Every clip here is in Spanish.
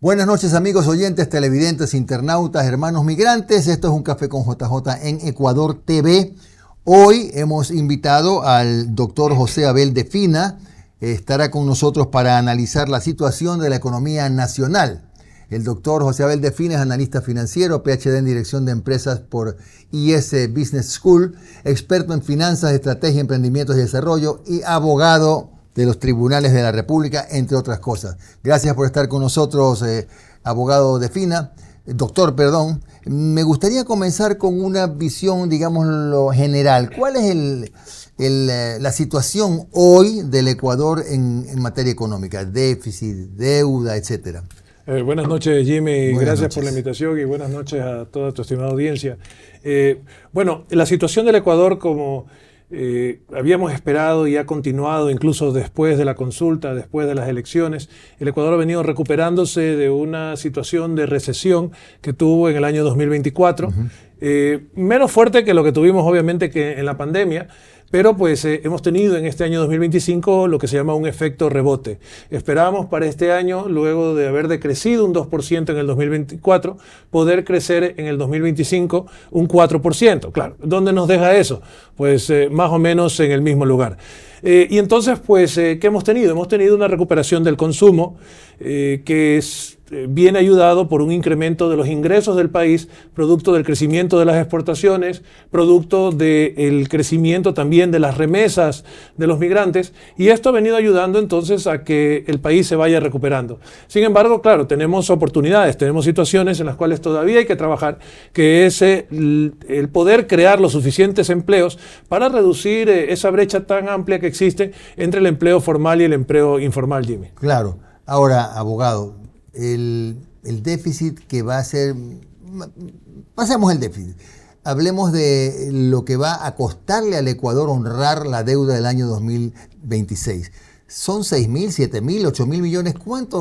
Buenas noches amigos oyentes, televidentes, internautas, hermanos migrantes. Esto es Un Café con JJ en Ecuador TV. Hoy hemos invitado al doctor José Abel de Fina. Estará con nosotros para analizar la situación de la economía nacional. El doctor José Abel de Fina es analista financiero, PhD en Dirección de Empresas por IS Business School, experto en finanzas, estrategia, emprendimientos y desarrollo y abogado de los tribunales de la República, entre otras cosas. Gracias por estar con nosotros, abogado de Fina, doctor, perdón. Me gustaría comenzar con una visión, digamos, lo general. ¿Cuál es la situación hoy del Ecuador en materia económica? Déficit, deuda, etcétera. Buenas noches, Jimmy. Gracias noches por la invitación y buenas noches a toda tu estimada audiencia. Bueno, la situación del Ecuador, como habíamos esperado y ha continuado incluso después de la consulta, después de las elecciones. El Ecuador ha venido recuperándose de una situación de recesión que tuvo en el año 2024, menos fuerte que lo que tuvimos obviamente que en la pandemia, pero pues hemos tenido en este año 2025 lo que se llama un efecto rebote. Esperábamos para este año, luego de haber decrecido un 2% en el 2024, poder crecer en el 2025 un 4%. Claro, ¿dónde nos deja eso? Pues más o menos en el mismo lugar. Y entonces, pues, ¿qué hemos tenido? Hemos tenido una recuperación del consumo que viene ayudado por un incremento de los ingresos del país, producto del crecimiento de las exportaciones, producto del crecimiento también de las remesas de los migrantes, y esto ha venido ayudando entonces a que el país se vaya recuperando. Sin embargo, claro, tenemos oportunidades, tenemos situaciones en las cuales todavía hay que trabajar, que es el poder crear los suficientes empleos para reducir esa brecha tan amplia que existe entre el empleo formal y el empleo informal, Jimmy. Claro. Ahora, abogado, el déficit que va a ser, pasemos el déficit, hablemos de lo que va a costarle al Ecuador honrar la deuda del año 2026. ¿Son 6.000, 7.000, 8.000 millones? ¿Cuánta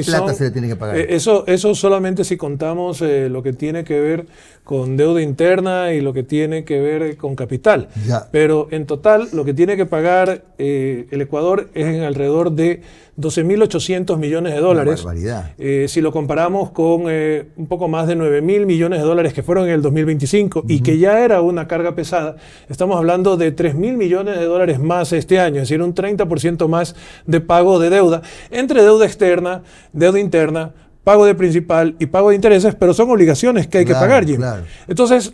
plata se le tiene que pagar? Eso solamente si contamos lo que tiene que ver con deuda interna y lo que tiene que ver con capital. Ya. Pero en total lo que tiene que pagar el Ecuador es en alrededor de 12.800 millones de dólares. Una barbaridad. Si lo comparamos con un poco más de 9.000 millones de dólares que fueron en el 2025 y que ya era una carga pesada, estamos hablando de 3.000 millones de dólares más este año, es decir, un 30% más de pago de deuda, entre deuda externa, deuda interna, pago de principal y pago de intereses, pero son obligaciones que hay que pagar, Jim. Claro. Entonces,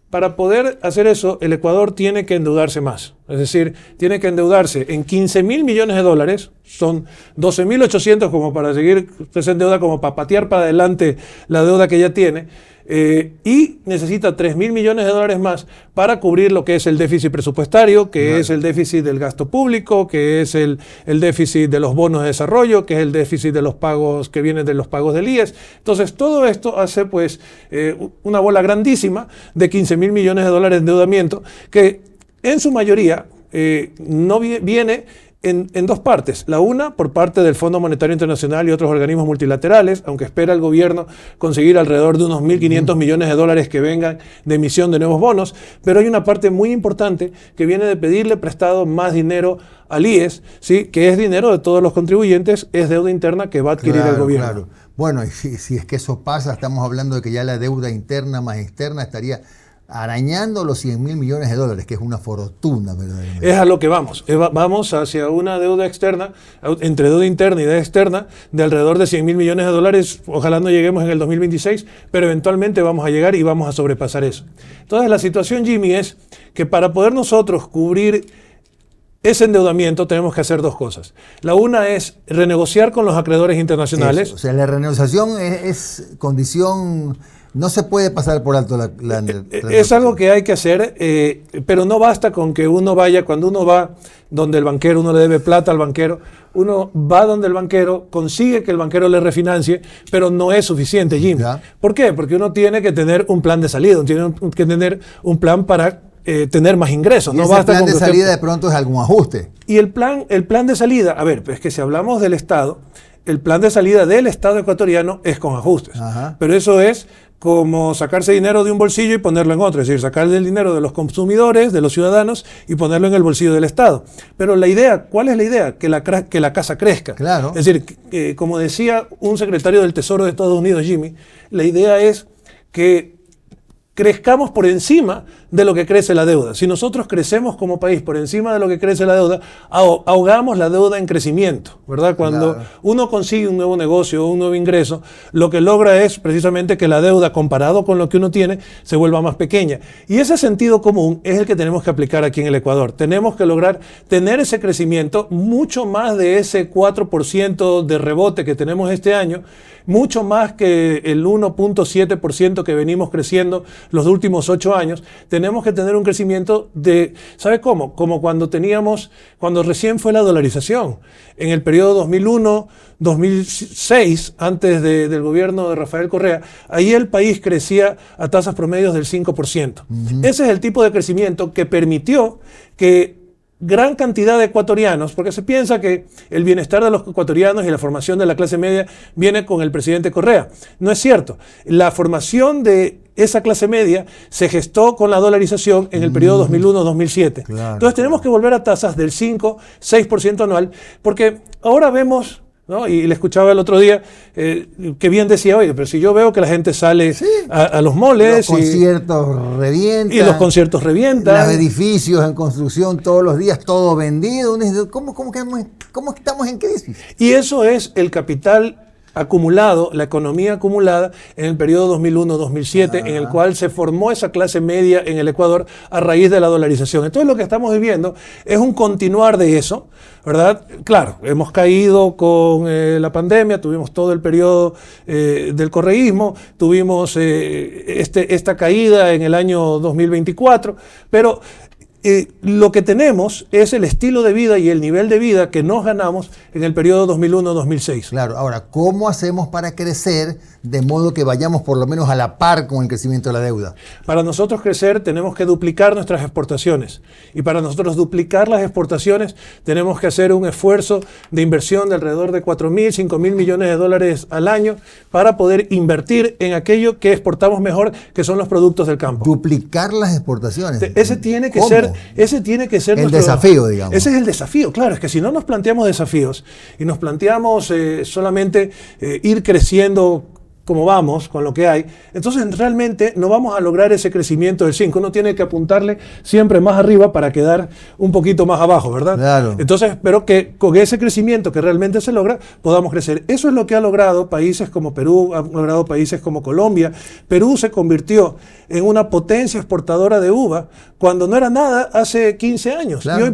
para poder hacer eso, el Ecuador tiene que endeudarse más. Es decir, tiene que endeudarse en 15.000 millones de dólares, son 12.800 como para seguir, usted se endeuda como para patear para adelante la deuda que ya tiene, y necesita 3.000 millones de dólares más para cubrir lo que es el déficit presupuestario, que es el déficit del gasto público, que es el déficit de los bonos de desarrollo, que es el déficit de los pagos que vienen de los pagos del IES. Entonces, todo esto hace pues una bola grandísima de 15.000 millones de dólares de endeudamiento, que en su mayoría no viene en dos partes. La una, por parte del Fondo Monetario Internacional y otros organismos multilaterales, aunque espera el gobierno conseguir alrededor de unos 1.500 millones de dólares que vengan de emisión de nuevos bonos, pero hay una parte muy importante que viene de pedirle prestado más dinero al IES, ¿sí? Que es dinero de todos los contribuyentes, es deuda interna que va a adquirir el gobierno. Claro. Bueno, y si es que eso pasa, estamos hablando de que ya la deuda interna más externa estaría arañando los 100.000 millones de dólares, que es una fortuna verdaderamente. Es a lo que vamos. Vamos hacia una deuda externa, entre deuda interna y deuda externa, de alrededor de 100.000 millones de dólares. Ojalá no lleguemos en el 2026, pero eventualmente vamos a llegar y vamos a sobrepasar eso. Entonces la situación, Jimmy, es que para poder nosotros cubrir ese endeudamiento tenemos que hacer dos cosas. La una es renegociar con los acreedores internacionales. Eso, o sea, la renegociación es condición. No se puede pasar por alto la es algo que hay que hacer, pero no basta con que uno vaya, cuando uno va donde el banquero, uno le debe plata al banquero, uno va donde el banquero, consigue que el banquero le refinancie, pero no es suficiente, Jim. ¿Ya? ¿Por qué? Porque uno tiene que tener un plan de salida, uno tiene que tener un plan para tener más ingresos. Y no ese basta plan con de que salida de pronto es algún ajuste. Y el plan de salida, a ver, pues que si hablamos del Estado, el plan de salida del Estado ecuatoriano es con ajustes. Ajá. Pero eso es como sacarse dinero de un bolsillo y ponerlo en otro, es decir, sacar el dinero de los consumidores, de los ciudadanos, y ponerlo en el bolsillo del Estado. Pero la idea, ¿cuál es la idea? Que la casa crezca. Claro. Es decir, como decía un secretario del Tesoro de Estados Unidos, Jimmy, la idea es que crezcamos por encima de lo que crece la deuda. Si nosotros crecemos como país por encima de lo que crece la deuda, ahogamos la deuda en crecimiento, ¿verdad? Cuando uno consigue un nuevo negocio o un nuevo ingreso, lo que logra es precisamente que la deuda, comparado con lo que uno tiene, se vuelva más pequeña. Y ese sentido común es el que tenemos que aplicar aquí en el Ecuador. Tenemos que lograr tener ese crecimiento mucho más de ese 4% de rebote que tenemos este año, mucho más que el 1.7% que venimos creciendo los últimos 8 años. Tenemos que tener un crecimiento de, ¿sabe cómo? Como cuando recién fue la dolarización, en el periodo 2001-2006, antes del gobierno de Rafael Correa, ahí el país crecía a tasas promedios del 5%. Ese es el tipo de crecimiento que permitió que gran cantidad de ecuatorianos, porque se piensa que el bienestar de los ecuatorianos y la formación de la clase media viene con el presidente Correa. No es cierto. La formación de esa clase media se gestó con la dolarización en el periodo 2001-2007. Claro, Entonces tenemos que volver a tasas del 5-6% anual, porque ahora vemos, ¿no? Y le escuchaba el otro día, que bien decía, oye, pero si yo veo que la gente sale a los moles, los conciertos revientan, y los conciertos revientan, los edificios en construcción todos los días, todo vendido, uno dice, ¿cómo estamos en crisis? Y eso es el capital acumulado, la economía acumulada en el periodo 2001-2007, en el cual se formó esa clase media en el Ecuador a raíz de la dolarización. Entonces lo que estamos viviendo es un continuar de eso, ¿verdad? Claro, hemos caído con la pandemia, tuvimos todo el periodo del correísmo, tuvimos esta caída en el año 2024, pero lo que tenemos es el estilo de vida y el nivel de vida que nos ganamos en el periodo 2001-2006. Claro, ahora, ¿cómo hacemos para crecer de modo que vayamos por lo menos a la par con el crecimiento de la deuda? Para nosotros crecer tenemos que duplicar nuestras exportaciones, y para nosotros duplicar las exportaciones tenemos que hacer un esfuerzo de inversión de alrededor de 4.000, 5.000 millones de dólares al año para poder invertir en aquello que exportamos mejor, que son los productos del campo. Duplicar las exportaciones. Ese tiene que ser el desafío, digamos. Ese es el desafío, claro. Es que si no nos planteamos desafíos y nos planteamos solamente ir creciendo como vamos, con lo que hay, entonces realmente no vamos a lograr ese crecimiento del 5. Uno tiene que apuntarle siempre más arriba para quedar un poquito más abajo, ¿verdad? Claro. Entonces espero que con ese crecimiento que realmente se logra, podamos crecer. Eso es lo que ha logrado países como Perú, ha logrado países como Colombia. Perú se convirtió en una potencia exportadora de uva cuando no era nada hace 15 años. Claro. Y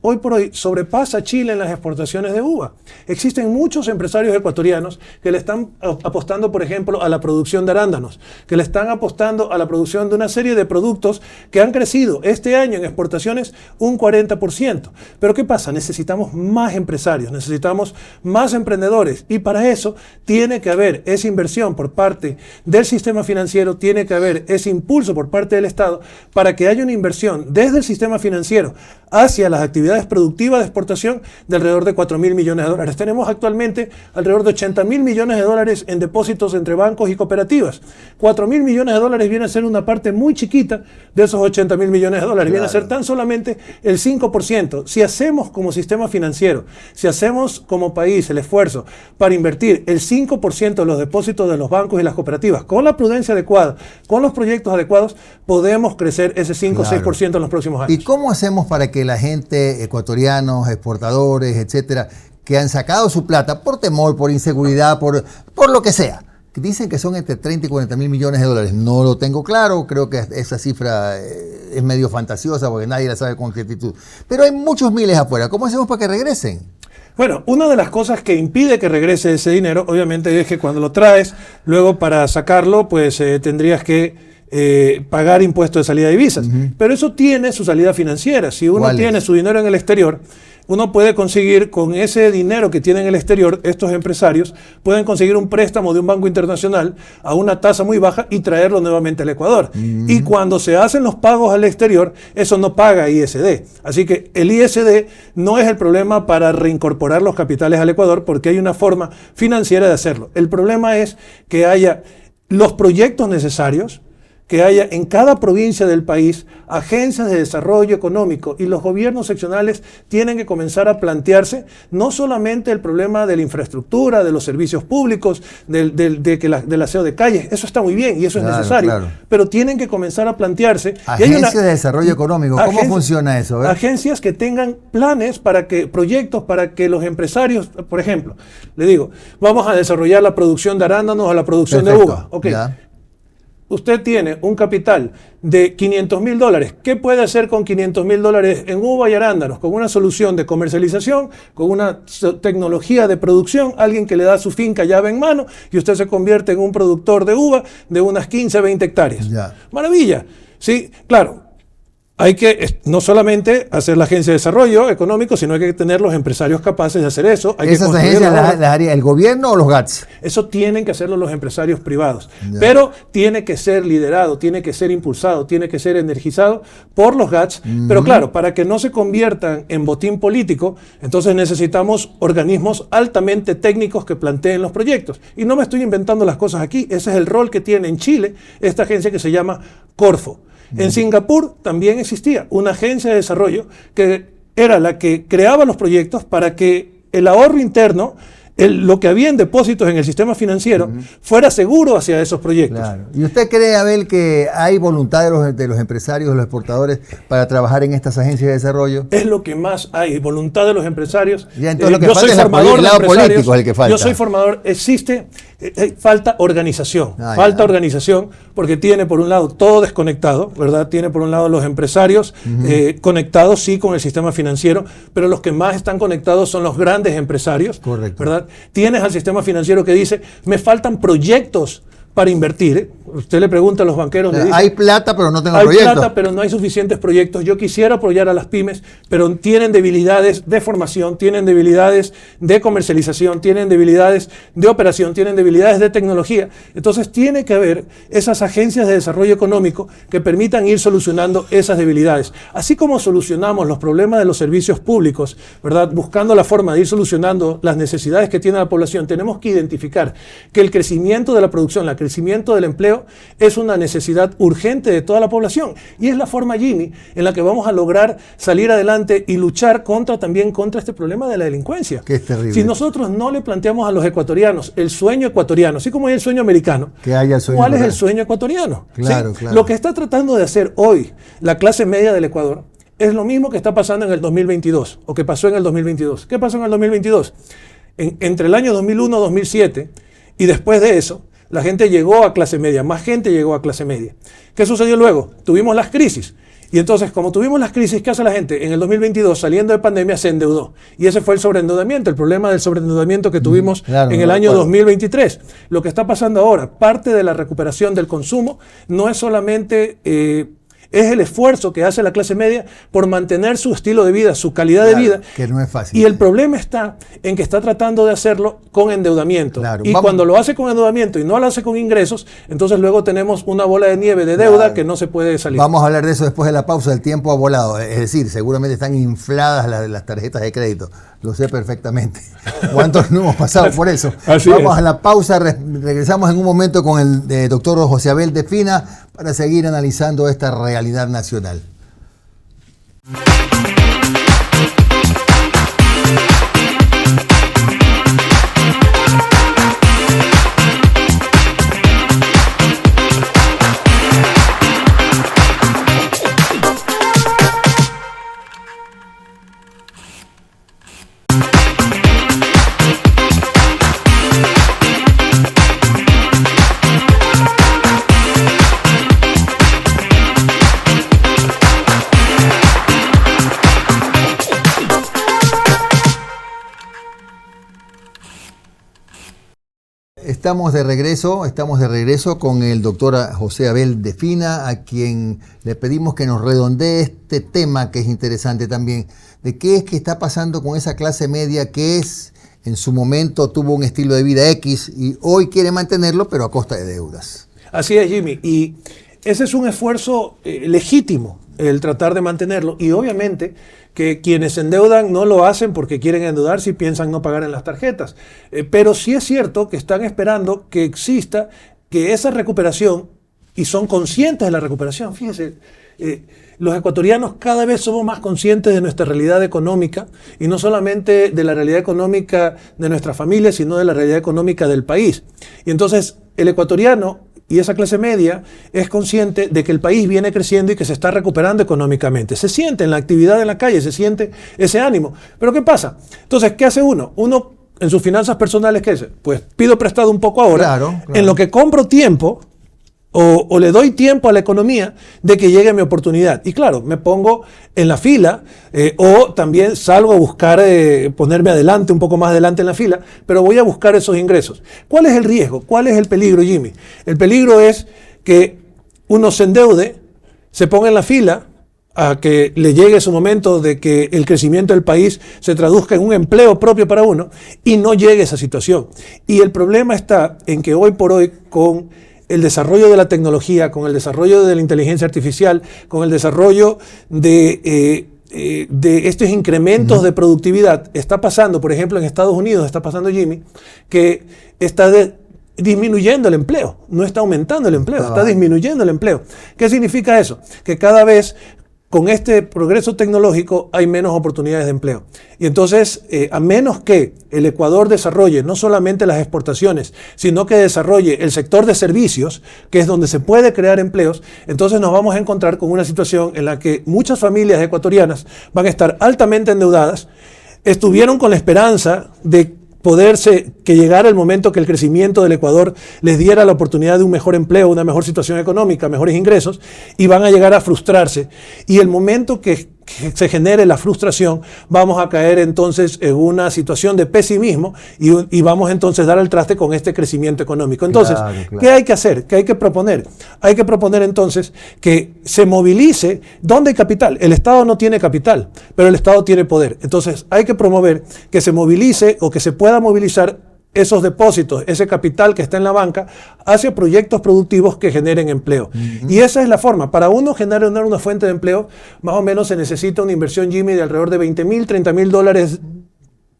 hoy por hoy sobrepasa a Chile en las exportaciones de uva. Existen muchos empresarios ecuatorianos que le están apostando, por ejemplo, a la producción de arándanos, que le están apostando a la producción de una serie de productos que han crecido este año en exportaciones un 40%. Pero ¿qué pasa? Necesitamos más empresarios, necesitamos más emprendedores, y para eso tiene que haber esa inversión por parte del sistema financiero, tiene que haber ese impulso por parte del Estado para que haya una inversión desde el sistema financiero hacia las actividades productivas de exportación de alrededor de 4.000 millones de dólares. Tenemos actualmente alrededor de 80.000 millones de dólares en depósitos entre bancos y cooperativas. 4.000 millones de dólares viene a ser una parte muy chiquita de esos 80.000 millones de dólares. Claro. Viene a ser tan solamente el 5%. Si hacemos como sistema financiero, si hacemos como país el esfuerzo para invertir el 5% de los depósitos de los bancos y las cooperativas con la prudencia adecuada, con los proyectos adecuados, podemos crecer ese 5 o 6% en los próximos años. ¿Y cómo hacemos para que la gente, ecuatorianos, exportadores, etcétera, que han sacado su plata por temor, por inseguridad, por lo que sea, que dicen que son entre 30 y 40.000 millones de dólares? No lo tengo claro, creo que esa cifra es medio fantasiosa porque nadie la sabe con exactitud. Pero hay muchos miles afuera. ¿Cómo hacemos para que regresen? Bueno, una de las cosas que impide que regrese ese dinero, obviamente, es que cuando lo traes, luego para sacarlo, pues tendrías que pagar impuestos de salida de divisas. Pero eso tiene su salida financiera. Si uno tiene su dinero en el exterior, uno puede conseguir con ese dinero que tienen en el exterior, estos empresarios pueden conseguir un préstamo de un banco internacional a una tasa muy baja y traerlo nuevamente al Ecuador. Y cuando se hacen los pagos al exterior, eso no paga ISD. Así que el ISD no es el problema para reincorporar los capitales al Ecuador, porque hay una forma financiera de hacerlo. El problema es que haya los proyectos necesarios, que haya en cada provincia del país agencias de desarrollo económico, y los gobiernos seccionales tienen que comenzar a plantearse no solamente el problema de la infraestructura, de los servicios públicos, del aseo de calles, eso está muy bien y eso es necesario, pero tienen que comenzar a plantearse. Agencias de desarrollo económico, ¿cómo funciona eso? Agencias que tengan planes para que, proyectos para que los empresarios, por ejemplo, le digo, vamos a desarrollar la producción de arándanos o la producción de uva. Okay. Usted tiene un capital de $500.000. ¿Qué puede hacer con $500.000 en uva y arándanos? Con una solución de comercialización, con una tecnología de producción, alguien que le da su finca llave en mano y usted se convierte en un productor de uva de unas 15, 20 hectáreas. Maravilla. Sí, claro. Hay que no solamente hacer la agencia de desarrollo económico, sino hay que tener los empresarios capaces de hacer eso. ¿Esas agencias las haría el gobierno o los GATS? Eso tienen que hacerlo los empresarios privados. Pero tiene que ser liderado, tiene que ser impulsado, tiene que ser energizado por los GATS. Pero claro, para que no se conviertan en botín político, entonces necesitamos organismos altamente técnicos que planteen los proyectos. Y no me estoy inventando las cosas aquí. Ese es el rol que tiene en Chile esta agencia que se llama Corfo. En Singapur también existía una agencia de desarrollo que era la que creaba los proyectos para que el ahorro interno, lo que había en depósitos en el sistema financiero, fuera seguro hacia esos proyectos. ¿Y usted cree, Abel, que hay voluntad de los empresarios, de los exportadores, para trabajar en estas agencias de desarrollo? Es lo que más hay, voluntad de los empresarios. Ya, entonces lo que falta es el lado político, es el que falta. Yo soy formador, falta organización, organización, porque tiene por un lado todo desconectado, ¿verdad? Tiene por un lado los empresarios conectados, sí, con el sistema financiero, pero los que más están conectados son los grandes empresarios, ¿verdad? Tienes al sistema financiero que dice, me faltan proyectos para invertir. Usted le pregunta a los banqueros, le dice, hay plata, pero no tengo proyectos. Hay plata, pero no hay suficientes proyectos. Yo quisiera apoyar a las pymes, pero tienen debilidades de formación, tienen debilidades de comercialización, tienen debilidades de operación, tienen debilidades de tecnología. Entonces tiene que haber esas agencias de desarrollo económico que permitan ir solucionando esas debilidades. Así como solucionamos los problemas de los servicios públicos, ¿verdad? Buscando la forma de ir solucionando las necesidades que tiene la población, tenemos que identificar que el crecimiento de la producción, el crecimiento del empleo es una necesidad urgente de toda la población, y es la forma, Jimmy, en la que vamos a lograr salir adelante y luchar también contra este problema de la delincuencia. Que es terrible. Si nosotros no le planteamos a los ecuatorianos el sueño ecuatoriano, así como hay el sueño americano, ¿cuál es el sueño ecuatoriano? Claro. Lo que está tratando de hacer hoy la clase media del Ecuador es lo mismo que está pasando en el 2022, o que pasó en el 2022. ¿Qué pasó en el 2022? Entre el año 2001-2007 y después de eso, la gente llegó a clase media, más gente llegó a clase media. ¿Qué sucedió luego? Tuvimos las crisis. Y entonces, como tuvimos las crisis, ¿qué hace la gente? En el 2022, saliendo de pandemia, se endeudó. Y ese fue el sobreendeudamiento, el problema del sobreendeudamiento que tuvimos en el año 2023. Lo que está pasando ahora, parte de la recuperación del consumo, no es solamente... es el esfuerzo que hace la clase media por mantener su estilo de vida, su calidad de vida. Que no es fácil. Y el problema está en que está tratando de hacerlo con endeudamiento. Cuando lo hace con endeudamiento y no lo hace con ingresos, entonces luego tenemos una bola de nieve de deuda que no se puede salir. Vamos a hablar de eso después de la pausa. El tiempo ha volado. Es decir, seguramente están infladas las tarjetas de crédito. Lo sé perfectamente. ¿Cuántos no hemos pasado por eso? Vamos a la pausa. Regresamos en un momento con el doctor José Abel de Fina para seguir analizando esta realidad nacional. Estamos de regreso con el doctor José Abel de Fina, a quien le pedimos que nos redondee este tema que es interesante también, de qué es que está pasando con esa clase media que en su momento tuvo un estilo de vida X y hoy quiere mantenerlo, pero a costa de deudas. Así es, Jimmy, y ese es un esfuerzo legítimo, el tratar de mantenerlo, y obviamente que quienes se endeudan no lo hacen porque quieren endeudarse y piensan no pagar en las tarjetas, pero sí es cierto que están esperando que exista, que esa recuperación, y son conscientes de la recuperación, fíjese, los ecuatorianos cada vez somos más conscientes de nuestra realidad económica, y no solamente de la realidad económica de nuestra familia, sino de la realidad económica del país. Y entonces el ecuatoriano y esa clase media es consciente de que el país viene creciendo y que se está recuperando económicamente. Se siente en la actividad en la calle, se siente ese ánimo. Pero ¿qué pasa? Entonces, ¿qué hace uno? Uno en sus finanzas personales, ¿qué hace? Pues pido prestado un poco ahora, Claro. en lo que compro tiempo, o le doy tiempo a la economía de que llegue mi oportunidad. Y claro, me pongo en la fila o también salgo a buscar ponerme adelante, un poco más adelante en la fila, pero voy a buscar esos ingresos. ¿Cuál es el riesgo? ¿Cuál es el peligro, Jimmy? El peligro es que uno se endeude, se ponga en la fila a que le llegue su momento de que el crecimiento del país se traduzca en un empleo propio para uno y no llegue esa situación. Y el problema está en que hoy por hoy, con el desarrollo de la tecnología, con el desarrollo de la inteligencia artificial, con el desarrollo de estos incrementos de productividad, está pasando, por ejemplo, en Estados Unidos, está pasando, Jimmy, que está disminuyendo el empleo, no está aumentando el empleo, está disminuyendo el empleo. ¿Qué significa eso? Que cada vez con este progreso tecnológico hay menos oportunidades de empleo. Y entonces, a menos que el Ecuador desarrolle no solamente las exportaciones, sino que desarrolle el sector de servicios, que es donde se puede crear empleos, entonces nos vamos a encontrar con una situación en la que muchas familias ecuatorianas van a estar altamente endeudadas, estuvieron con la esperanza de que llegara el momento que el crecimiento del Ecuador les diera la oportunidad de un mejor empleo, una mejor situación económica, mejores ingresos, y van a llegar a frustrarse. Y el momento que se genere la frustración, vamos a caer entonces en una situación de pesimismo y vamos entonces a dar al traste con este crecimiento económico. Entonces, claro. ¿Qué hay que hacer? ¿Qué hay que proponer? Hay que proponer entonces que se movilice. ¿Dónde hay capital? El Estado no tiene capital, pero el Estado tiene poder. Entonces, hay que promover que se movilice o que se pueda movilizar esos depósitos, ese capital que está en la banca, hacia proyectos productivos que generen empleo. Y esa es la forma. Para uno generar una fuente de empleo, más o menos se necesita una inversión, Jimmy, de alrededor de $20,000, $30,000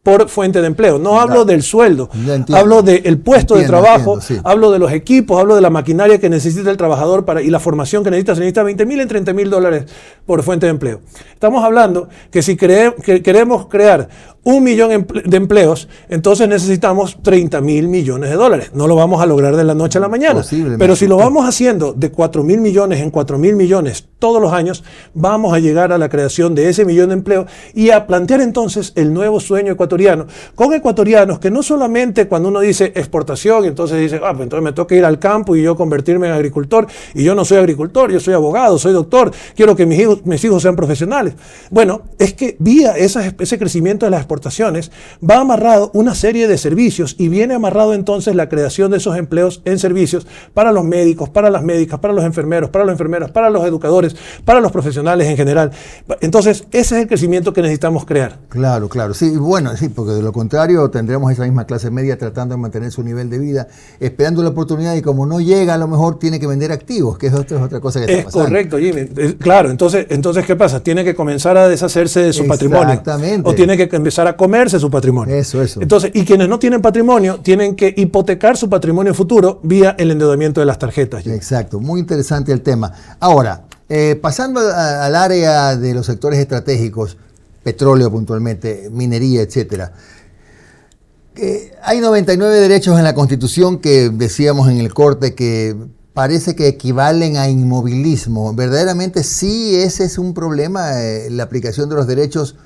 por fuente de empleo. No hablo del sueldo, hablo del puesto de trabajo, sí. Hablo de los equipos, hablo de la maquinaria que necesita el trabajador y la formación que necesita. Se necesita $20,000 en $30,000 por fuente de empleo. Estamos hablando que si queremos crear 1 millón de empleos, entonces necesitamos $30,000 millones. No lo vamos a lograr de la noche a la mañana. Pero si lo vamos haciendo de 4,000 millones en 4,000 millones todos los años, vamos a llegar a la creación de ese millón de empleos y a plantear entonces el nuevo sueño ecuatoriano, con ecuatorianos que no solamente cuando uno dice exportación, entonces dice, pues entonces me toca ir al campo y yo convertirme en agricultor, y yo no soy agricultor, yo soy abogado, soy doctor, quiero que mis hijos sean profesionales. Bueno, es que vía ese crecimiento de las exportaciones va amarrado una serie de servicios y viene amarrado entonces la creación de esos empleos en servicios para los médicos, para las médicas, para los enfermeros, para las enfermeras, para los educadores, para los profesionales en general. Entonces, ese es el crecimiento que necesitamos crear. Claro, claro. Sí, bueno, sí, porque de lo contrario tendremos esa misma clase media tratando de mantener su nivel de vida, esperando la oportunidad, y como no llega, a lo mejor tiene que vender activos, que esto es otra cosa que está pasando. Es correcto, Jimmy. Claro, entonces, ¿qué pasa? Tiene que comenzar a deshacerse de su patrimonio. Exactamente. O tiene que empezar a comerse su patrimonio. Eso. Entonces, y quienes no tienen patrimonio tienen que hipotecar su patrimonio futuro vía el endeudamiento de las tarjetas. Jimmy. Exacto, muy interesante el tema. Ahora, pasando al área de los sectores estratégicos, petróleo puntualmente, minería, etcétera. Hay 99 derechos en la Constitución que decíamos en el corte que parece que equivalen a inmovilismo. ¿Verdaderamente sí ese es un problema? La aplicación de los derechos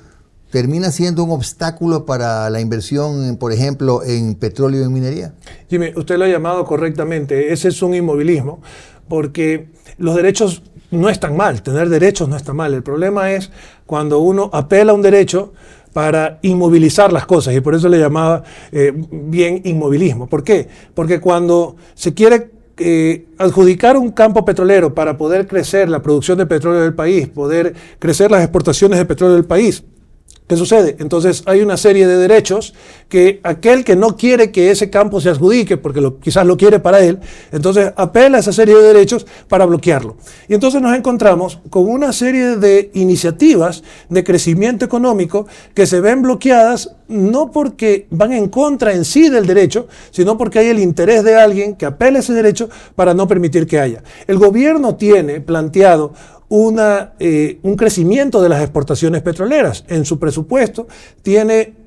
termina siendo un obstáculo para la inversión, por ejemplo, en petróleo y en minería. Jimmy, usted lo ha llamado correctamente. Ese es un inmovilismo, porque los derechos no están mal, tener derechos no está mal. El problema es cuando uno apela a un derecho para inmovilizar las cosas, y por eso le llamaba bien inmovilismo. ¿Por qué? Porque cuando se quiere adjudicar un campo petrolero para poder crecer la producción de petróleo del país, poder crecer las exportaciones de petróleo del país, ¿Qué sucede? Entonces hay una serie de derechos que aquel que no quiere que ese campo se adjudique, porque quizás lo quiere para él, entonces apela a esa serie de derechos para bloquearlo. Y entonces nos encontramos con una serie de iniciativas de crecimiento económico que se ven bloqueadas no porque van en contra en sí del derecho, sino porque hay el interés de alguien que apela a ese derecho para no permitir que haya. El gobierno tiene planteado un crecimiento de las exportaciones petroleras. En su presupuesto tiene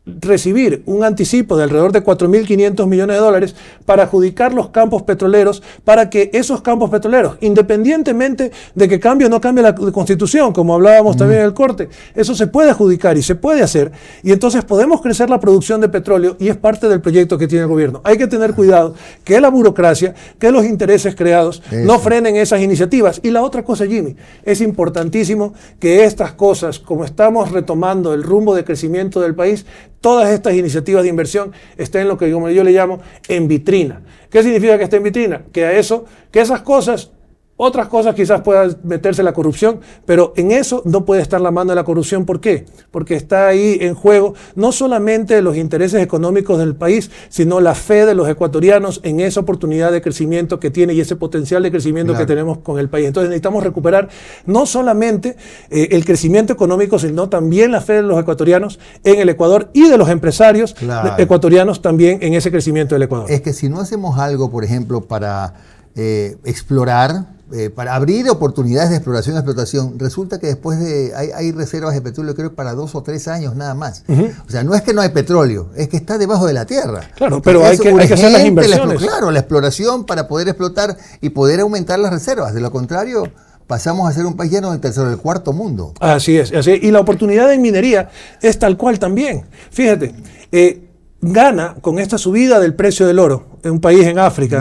recibir un anticipo de alrededor de 4.500 millones de dólares para adjudicar los campos petroleros, para que esos campos petroleros, independientemente de que cambie o no cambie la constitución, como hablábamos también en el corte, eso se puede adjudicar y se puede hacer, y entonces podemos crecer la producción de petróleo, y es parte del proyecto que tiene el gobierno. Hay que tener cuidado que la burocracia, que los intereses creados no frenen esas iniciativas. Y la otra cosa, Jimmy, es importantísimo que estas cosas, como estamos retomando el rumbo de crecimiento del país, todas estas iniciativas de inversión estén en lo que como yo le llamo en vitrina. ¿Qué significa que esté en vitrina? Que esas cosas, otras cosas quizás puedan meterse la corrupción, pero en eso no puede estar la mano de la corrupción. ¿Por qué? Porque está ahí en juego no solamente los intereses económicos del país, sino la fe de los ecuatorianos en esa oportunidad de crecimiento que tiene y ese potencial de crecimiento que tenemos con el país. Entonces necesitamos recuperar no solamente el crecimiento económico, sino también la fe de los ecuatorianos en el Ecuador y de los empresarios ecuatorianos también en ese crecimiento del Ecuador. Es que si no hacemos algo, por ejemplo, para explorar, para abrir oportunidades de exploración y explotación, resulta que después hay reservas de petróleo, creo, para 2 o 3 años nada más. O sea, no es que no hay petróleo, es que está debajo de la tierra. Claro, pero hay que hacer las inversiones. Claro, la exploración para poder explotar y poder aumentar las reservas. De lo contrario, pasamos a ser un país lleno del tercero, del cuarto mundo. Así es. Y la oportunidad en minería es tal cual también. Fíjate, Ghana, con esta subida del precio del oro, en un país en África,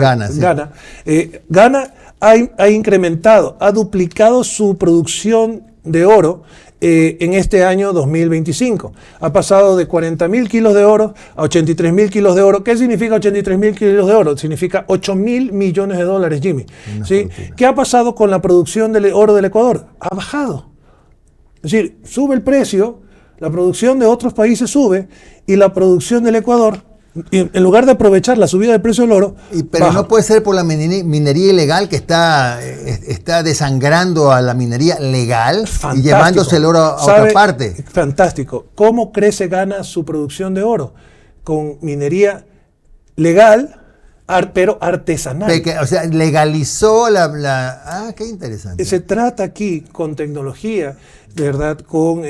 Ghana ha incrementado, ha duplicado su producción de oro en este año 2025. Ha pasado de 40.000 kilos de oro a 83.000 kilos de oro. ¿Qué significa 83.000 kilos de oro? Significa 8.000 millones de dólares, Jimmy. ¿Sí? ¿Qué ha pasado con la producción de oro del Ecuador? Ha bajado. Es decir, sube el precio, la producción de otros países sube y la producción del Ecuador, en lugar de aprovechar la subida del precio del oro, pero baja. no puede ser por la minería ilegal que está desangrando a la minería legal. Fantástico. Y llevándose el oro a otra parte. Fantástico. ¿Cómo crece Ghana su producción de oro? Con minería legal, pero artesanal. O sea, legalizó qué interesante. Se trata aquí con tecnología, de verdad, con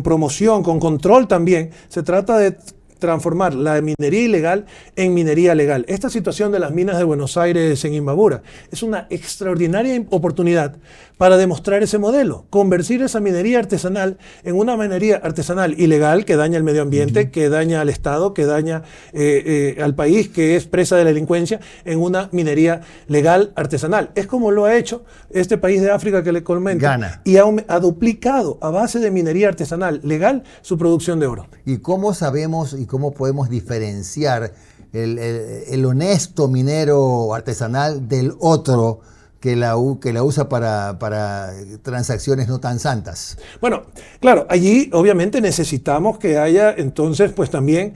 promoción, con control también. Se trata de transformar la minería ilegal en minería legal. Esta situación de las minas de Buenos Aires en Imbabura es una extraordinaria oportunidad para demostrar ese modelo, convertir esa minería artesanal en una minería artesanal ilegal que daña el medio ambiente, que daña al Estado, que daña al país, que es presa de la delincuencia, en una minería legal artesanal. Es como lo ha hecho este país de África que le comento, Ghana. Y ha duplicado a base de minería artesanal legal su producción de oro. ¿Y cómo sabemos y cómo podemos diferenciar el honesto minero artesanal del otro que la usa para transacciones no tan santas? Bueno, claro, allí obviamente necesitamos que haya entonces pues también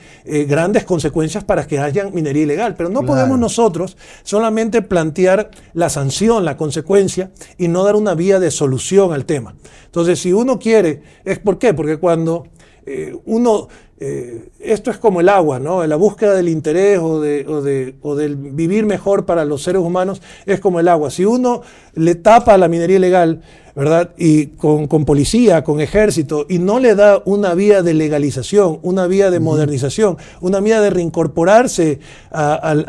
grandes consecuencias para que haya minería ilegal, pero no podemos nosotros solamente plantear la sanción, la consecuencia y no dar una vía de solución al tema. Entonces, si uno quiere, ¿por qué? Porque cuando esto es como el agua, ¿no? La búsqueda del interés o del vivir mejor para los seres humanos es como el agua. Si uno le tapa la minería ilegal, ¿verdad? Y con policía, con ejército, y no le da una vía de legalización, una vía de modernización, una vía de reincorporarse al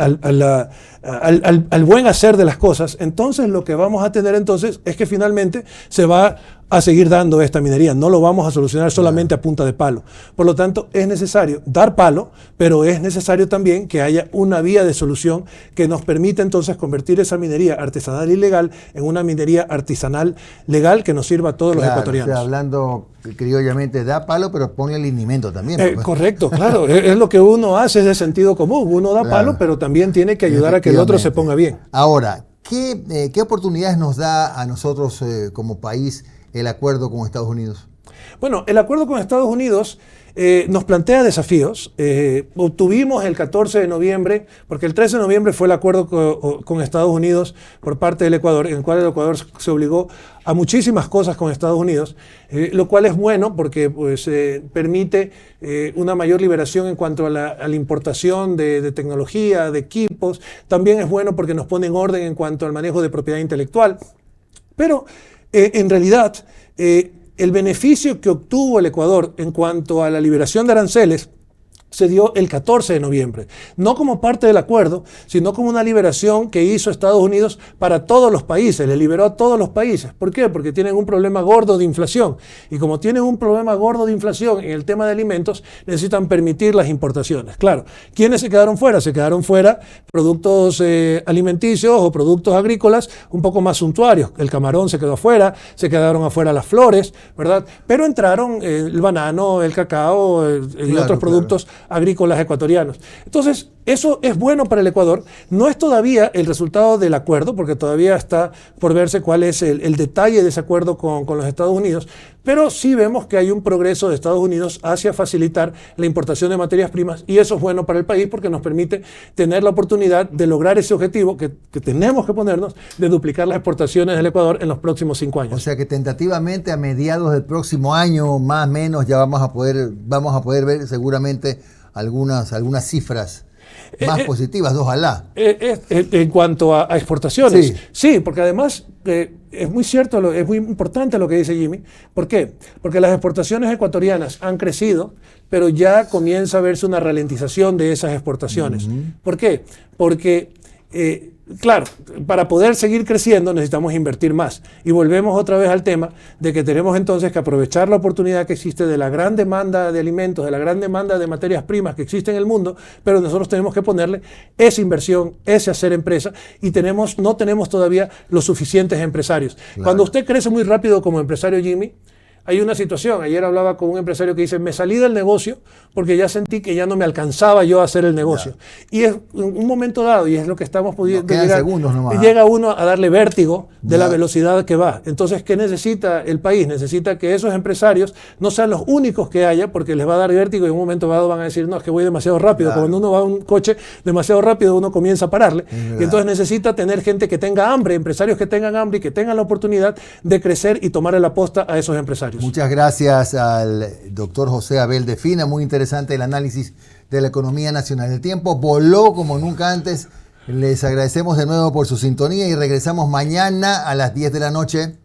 buen hacer de las cosas, entonces lo que vamos a tener entonces es que finalmente se va a seguir dando esta minería. No lo vamos a solucionar solamente a punta de palo. Por lo tanto, es necesario dar palo, pero es necesario también que haya una vía de solución que nos permita entonces convertir esa minería artesanal ilegal en una minería artesanal legal que nos sirva a todos los ecuatorianos. O sea, hablando criollamente, da palo, pero ponle linimento también. Correcto, claro. Es lo que uno hace, es de sentido común. Uno da palo, pero también tiene que ayudar a que el otro se ponga bien. Ahora, ¿qué oportunidades nos da a nosotros como país el acuerdo con Estados Unidos? Bueno, el acuerdo con Estados Unidos nos plantea desafíos. Obtuvimos el 14 de noviembre, porque el 13 de noviembre fue el acuerdo con Estados Unidos por parte del Ecuador, en el cual el Ecuador se obligó a muchísimas cosas con Estados Unidos, lo cual es bueno porque pues, permite una mayor liberación en cuanto a la importación de tecnología, de equipos. También es bueno porque nos pone en orden en cuanto al manejo de propiedad intelectual. Pero en realidad, el beneficio que obtuvo el Ecuador en cuanto a la liberación de aranceles se dio el 14 de noviembre, no como parte del acuerdo, sino como una liberación que hizo Estados Unidos para todos los países, le liberó a todos los países. ¿Por qué? Porque tienen un problema gordo de inflación, y como tienen un problema gordo de inflación en el tema de alimentos, necesitan permitir las importaciones. Claro, ¿quiénes se quedaron fuera? Se quedaron fuera productos alimenticios o productos agrícolas un poco más suntuarios. El camarón se quedó afuera, se quedaron afuera las flores, ¿verdad? Pero entraron el banano, el cacao y otros productos agrícolas ecuatorianos. Entonces, eso es bueno para el Ecuador. No es todavía el resultado del acuerdo, porque todavía está por verse cuál es el detalle de ese acuerdo con los Estados Unidos, pero sí vemos que hay un progreso de Estados Unidos hacia facilitar la importación de materias primas, y eso es bueno para el país porque nos permite tener la oportunidad de lograr ese objetivo que tenemos que ponernos, de duplicar las exportaciones del Ecuador en los próximos 5 años. O sea que tentativamente a mediados del próximo año, más o menos, ya vamos a poder ver seguramente algunas cifras más positivas, ojalá. En cuanto a exportaciones, sí, porque además es muy cierto, es muy importante lo que dice Jimmy. ¿Por qué? Porque las exportaciones ecuatorianas han crecido, pero ya comienza a verse una ralentización de esas exportaciones. ¿Por qué? Porque claro, para poder seguir creciendo necesitamos invertir más. Y volvemos otra vez al tema de que tenemos entonces que aprovechar la oportunidad que existe de la gran demanda de alimentos, de la gran demanda de materias primas que existe en el mundo, pero nosotros tenemos que ponerle esa inversión, ese hacer empresa, y no tenemos todavía los suficientes empresarios. Claro. Cuando usted crece muy rápido como empresario, Jimmy, hay una situación. Ayer hablaba con un empresario que dice, me salí del negocio porque ya sentí que ya no me alcanzaba yo a hacer el negocio. Y es un momento dado, y es lo que estamos pudiendo llegar, llega uno a darle vértigo de la velocidad que va. Entonces, ¿qué necesita el país? Necesita que esos empresarios no sean los únicos que haya, porque les va a dar vértigo y en un momento dado van a decir, no, es que voy demasiado rápido. Cuando uno va a un coche demasiado rápido, uno comienza a pararle. Y entonces necesita tener gente que tenga hambre, empresarios que tengan hambre y que tengan la oportunidad de crecer y tomar la posta a esos empresarios. Muchas gracias al doctor José Abel de Fina, muy interesante el análisis de la economía nacional. El tiempo voló como nunca antes. Les agradecemos de nuevo por su sintonía y regresamos mañana a las 10 de la noche.